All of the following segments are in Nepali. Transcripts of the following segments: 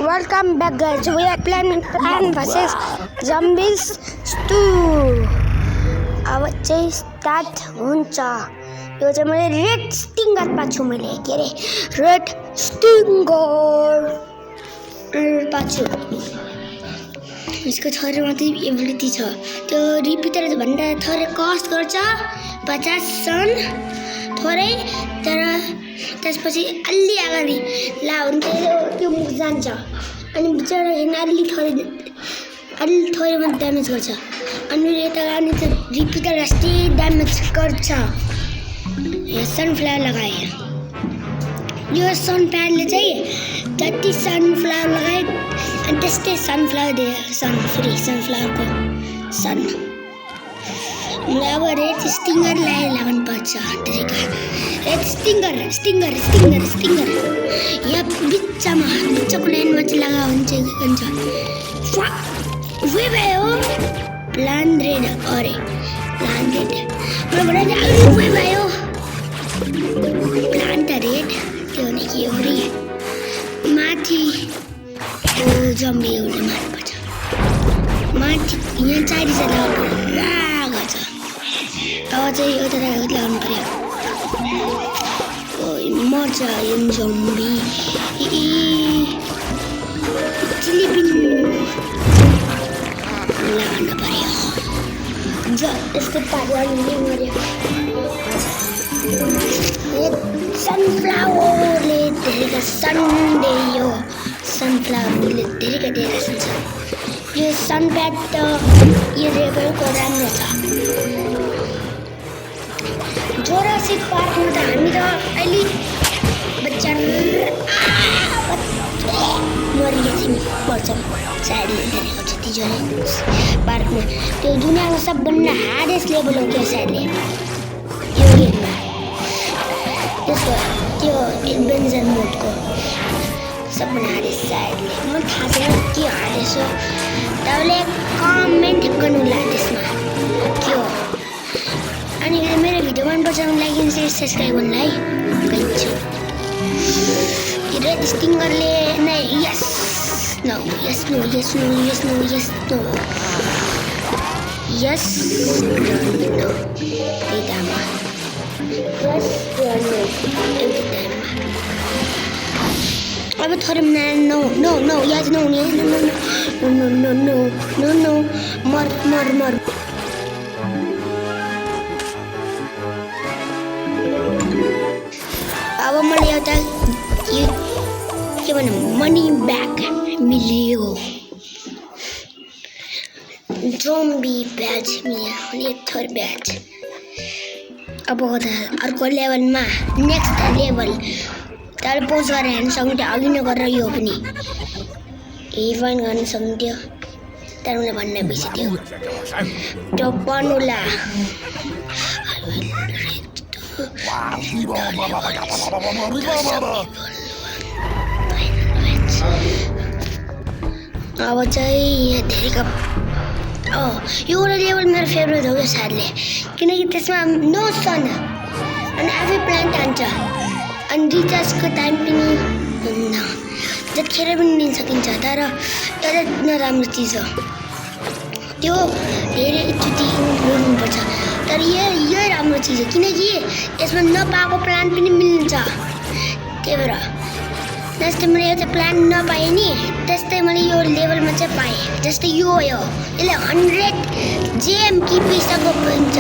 Welcome back guys, we are playing Plants vs Zombies 2. अब चाहिँ स्टार्ट हुन्छ। यो चाहिँ मैले रेड स्टिङ्गर पाछु, मैले के अरे रेड स्टिङ्गर पाछु। यसको थोरै मात्रै एबिलिटी छ, त्यो रिपिटर भन्दा थोरै कस्ट गर्छ 50 सन थोरै, तर त्यसपछि अलि अगाडि ला हुन्छ त्यो मुख जान्छ अनि बिचरा हेर्न अलि थोरै मात्र ड्यामेज गर्छ अनि यता अनि त्यो रिपिटर जस्तै ड्यामेज गर्छ। यो सनफ्लावर लगाए, यो सनफ्लावरले चाहिँ जति सनफ्लावर लगाए अनि त्यस्तै सनफ्लावर दियो, सन फ्री सनफ्लावरको सन। मलाई अब रेड स्टिङ्गर लगाउनुपर्छ। रेड स्टिङ्गर यहाँ बिचको लाइनमा चाहिँ लगा हुन्छ। उयो भयो प्लान्ट रेड, अरे प्लान्ट रेड उयो भयो प्लान्ट रेड, त्यो भने के हो रे माथि जम्बीहरूले मार्नुपर्छ। माथि यहाँ 4 लगाएको छ। अब चाहिँ एउटा लगाउनु पर्यो, मर्छ यो जम्बी। चिलिपिन लगाउनु पर्यो, यस्तो पाराले मर्यो। सनफ्लावरले धेरैका सन दियो, सनफ्लावरले धेरैका धेरै सन छ। यो सनप्याड त यो रेबलको राम्रो छ। जोरासिक पार्कमा त हामी त अहिले बच्चा मरिया थियौँ पर्छौँ सायदले देखेको छ तिजोरी पार्कमा। त्यो दुनियाँको सबभन्दा हार्डेस्ट लेभल हो क्या सायदले यो गेममा, त्यसको त्यो एडभेन्चर मोडको सबभन्दा हार्डेस्ट सायदले। मलाई थाहा छैन के हार्डेस्ट हो, तपाईँले कमेन्ट गर्नुहोला त्यसमा के हो। अनि मेरो भिडियो मनपर्छ भने लाइक एन्ड सेयर सब्सक्राइब गर्नुलाई भन्छु। रेड स्टिङ्गरले नै yes no yes no yes no yes no yes no yes no एकदम यस अब थोरै no no no yes no no no no no no no no मर मर मर। अब मलाई एउटा के भनौँ मनी ब्याग मिल्यो, जोम्बी ब्याज मिल्यो अनि एक थोर ब्याज। अब अर्को लेभलमा नेक्स्ट लेभल तर पोज गरेर हेर्न सक्थ्यो, अघि नगरेर यो पनि इभन गर्न सक्थ्यो, तर मैले भन्न बिर्सिदियो त्यो पढ्नुला। अब चाहिँ यहाँ धेरैका यो लेभल मेरो फेभरेट हो क्या सायदले, किनकि त्यसमा नो सन अनि आफै प्लान्ट हान्छ अनि रिचार्जको टाइम पनि हुन्न, जतिखेर पनि लिन सकिन्छ। तर एउटा नराम्रो चिज हो त्यो धेरैचोटि गर्नुपर्छ, तर यो राम्रो चिज हो किनकि यसमा नपाएको प्लान्ट पनि मिल्छ। त्यही भएर जस्तै मैले एउटा प्लान्ट नपाएँ नि, त्यस्तै मैले यो लेभलमा चाहिँ पाएँ। जस्तै यो यसले 100 जेम कि पैसाको पाइन्छ,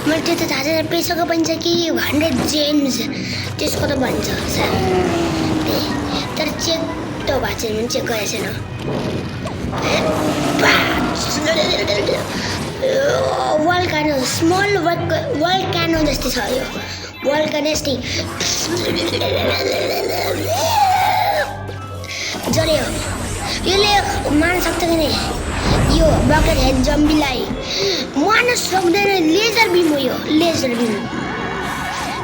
मैले त्यो त थाहा छैन पैसाको पाइन्छ कि 100 जेम्स त्यसको त भन्छ तर चेक त भएको छैन, मैले चेक गरेको छैन। वल्कानो स्मल वल्कानो जस्तै छ यो, वल्कानो जस्तै जल्यो। यसले मार्न सक्छ कि नै यो बकेट हेड जम्बीलाई मार्न सक्दैन, लेजर बिम हो यो, लेजर बिम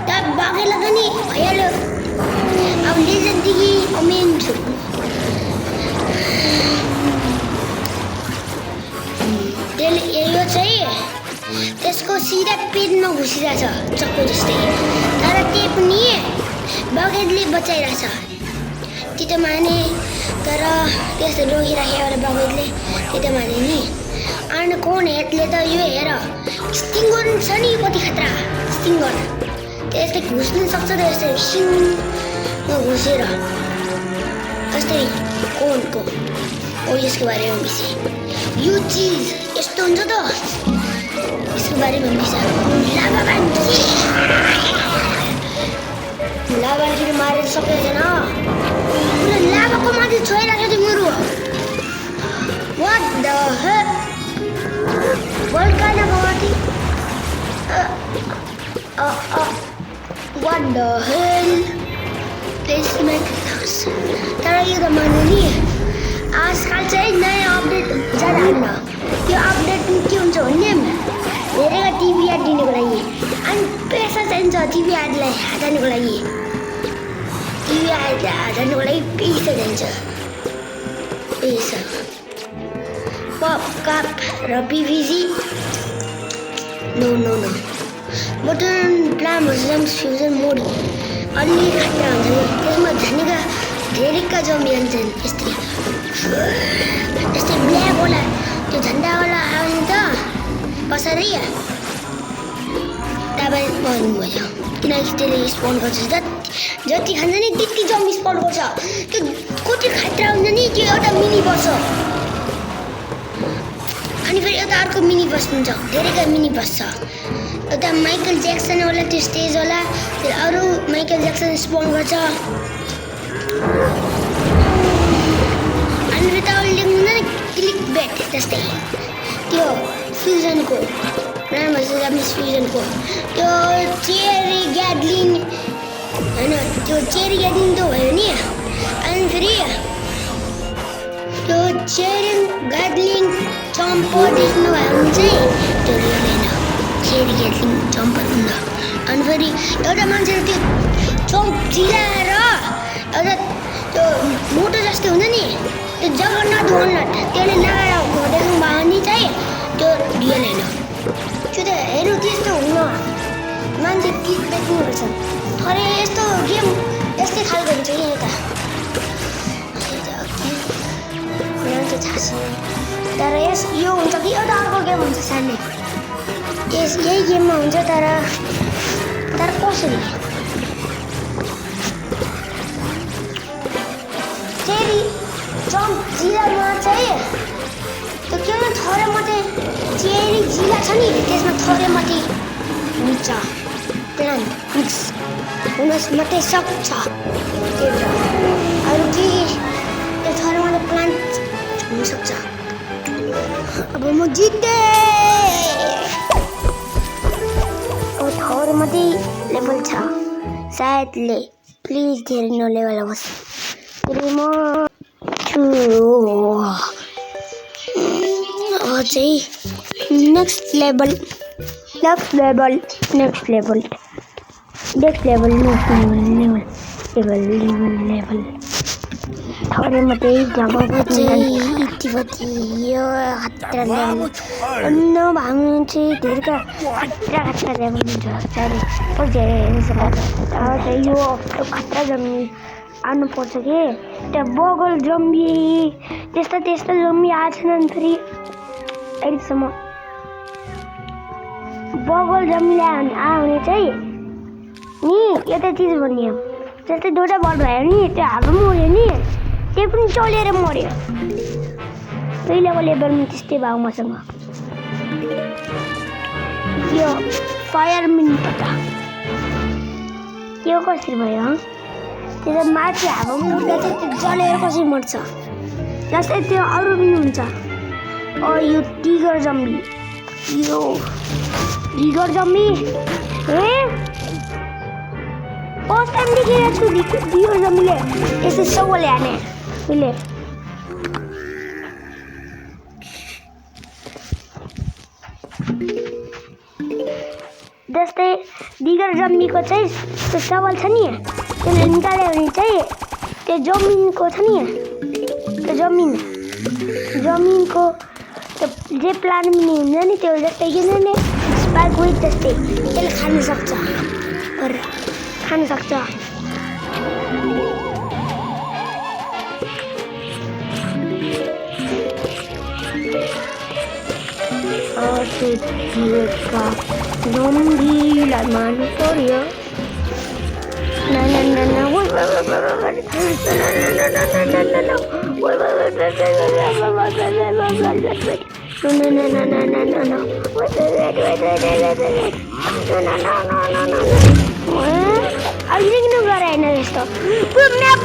त बकेटलाई पनि भइहाल्यो। अब लेजरदेखि अमेन छु यो चाहिँ त्यसको सिधा पेटमा घुसिरहेछ चक्कु जस्तै, तर त्यही पनि बकेटले बचाइरहेछ। त्यो त माने तर त्यस्तो रोकिराख्यो एउटा बगैतले त्यो त माने नि अनि कुन हेडले त यो हेर स्टिङ्गर छ नि कति खतरा स्टिङ्गर त्यस्तै घुस्नु सक्छ त यस्तै सिङ घुसेर जस्तै कोनको ओ यसको बारेमा बिर्सेँ यो चिज यस्तो हुन्छ त यसको बारेमा बिर्सेँ लाभा बान्की लाभाले मारेर सक्दैन पुरा लाभाको माथि छोइरहेको थियो मेरो वाट द हेल भल्कानाको माथि वाट द हेल प्लेसमेन्ट तर यो त मान्नु नि आजकल चाहिँ नयाँ अपडेट जाँदा होइन त्यो अपडेट के हुन्छ भने धेरैका टिभी एड दिनुको लागि अनि पैसा चाहिन्छ टिभी एडलाई हटाउनुको लागि टिभी एड हटाउनुको लागि पैसा चाहिन्छ पैसा पपकाप र PVC no no no modern plan fusion mode अलि खतरा हुन्छ त्यसमा झन्डैका धेरैका जम्मी हुन्छन् यस्तै ब्ल्याकवाला त्यो झन्डावाला आउने त पछाडि तपाईँ भन्नुभयो किनकि त्यसले स्पोन गर्छ जति खान्छ नि त्यति जम्मी स्पोन गर्छ त्यो कति खतरा हुन्छ नि त्यो एउटा मिनी बस्छ अनि फेरि एउटा अर्को मिनी बस्नुहुन्छ धेरैका मिनी बस्छ एउटा माइकल ज्याक्सन होला त्यो स्टेज होला फेरि अरू माइकल ज्याक्सन स्पोन गर्छ अनि फेरि त लेख्नु न क्लिक बेट जस्तै त्यो फ्युजनको नाम जापानिज फ्युजनको त्यो चेरी ग्याडलिङ होइन त्यो चेरी ग्याडलिङ त भयो नि अनि फेरि त्यो चेरी ग्याडलिङ चम्पर देख्नुभयो भने चाहिँ त्यो रियल होइन चेरी ग्याडलिङ चम्पर हुँदा अनि फेरि एउटा मान्छेले त्यो चम्प चिलाएर एउटा त्यो मोटो जस्तो हुन्छ नि त्यो जगन्नाथ वनट त्यसले लगाएर देख्नु भयो भने चाहिँ त्यो रियल होइन त्यो त हेर्नु त्यस्तो हुन्न मान्छे क्लिक बेच्नुपर्छ अरे यस्तो गेम यस्तै खालको हुन्छ कि यता मान्छे थाहा छैन तर यो हुन्छ कि एउटा अर्को गेम हुन्छ सानो यही गेममा हुन्छ तर कसरी फेरि जम्प जिल्लामा चाहिँ त्यो के भन्छ थोरै मात्रै चेरी जिल्ला छ नि त्यसमा थोरै मात्रै हुन्छ प्लान्ट मिक्स हुन मात्रै सक्छ त्यो अरू केही त्यो थोरै मात्रै प्लान्ट हुनसक्छ अब म जित्दै अब थोरै मात्रै लेभल छ सायदले प्लिज धेरै नलेभल होस् फेरि म चाहिँ नेक्स्ट लेभल थोरै मात्रै जग्गाको चाहिँ यति यो खतरा लेभल नभए चाहिँ धेरै खतरा लेभल हुन्छ धेरै यो खतरा जम्मी आउनुपर्छ कि त्यहाँ बगल जम्बी त्यस्तो जम्बी आएको छैनन् फेरि अहिलेसम्म बगल जम्बीले आयो भने चाहिँ नि एउटा चिज भनियो जस्तै दुईवटा बल भयो नि त्यो हावा मऱ्यो नि त्यो पनि चलेर मऱ्यो पहिलाको लेभलमा त्यस्तै भयो मसँग यो फायर मिन पता त्यो कसरी भयो त्यो त माथि हावामा उड्दा चाहिँ त्यो जलेर कसरी मर्छ जस्तै त्यो अरू पनि हुन्छ यो टिगर जम्बी फर्स्ट टाइम देखेको छु टिगर जम्बीले यस्तो सौले हाने उसले जस्तै डिगर जम्मीको चाहिँ त्यो सवाल छ नि त्यसले निकाल्यो भने चाहिँ त्यो जमिनको छ नि त्यो जमिनको त्यो जे प्लान पनि हुन्छ नि त्यो जस्तै किन नि स्पाइक विथ जस्तै त्यसले खान सक्छ पछि भिरेका जम्बीलाई मार्नु पर्यो ना ना ना ना ओइ अहिले किन गराएन यस्तो पुरो म्याप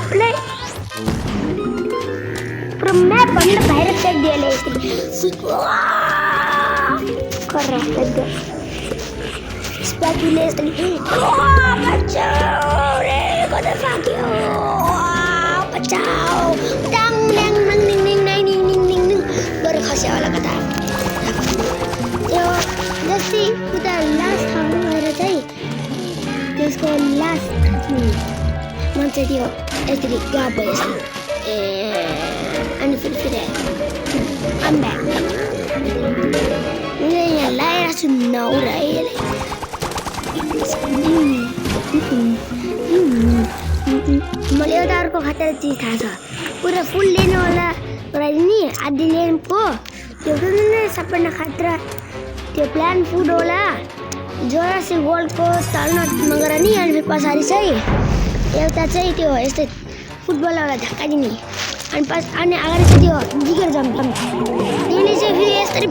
भन्दा बाहिर फ्याँकिदिएले यसरी गरेर फ्याँक्दियो स्प्याकीले यसरी बचाऊ रे कता फ्याँक्यो बचाऊ डाङ ड्याङ नाङ निङ निङ नाइ निङ निङ निङ निङ गरेर खस्यो होला कता त्यो जस्तै उता लास्ट ठाउँमा गएर चाहिँ त्यसको लास्ट मान्छे त्यो यसरी गाप भयो यसरी अनि फेरि आम्बा यहाँ लगाएर छु नौरा मलाई एउटा अर्को खतरा चिज थाहा छ पुरा फुल लिनेवाला गराइदिने आधी लेनको त्यो सबभन्दा खतरा त्यो प्लान फुड होला जोरासिक वर्ल्डको टर्नटमा गएर नि अनि फेरि पछाडि चाहिँ एउटा चाहिँ त्यो यस्तै फुटबलवाला धक्का दिने अनि अगाडि चाहिँ त्यो जिगर जम्प त्यसले चाहिँ फेरि यसरी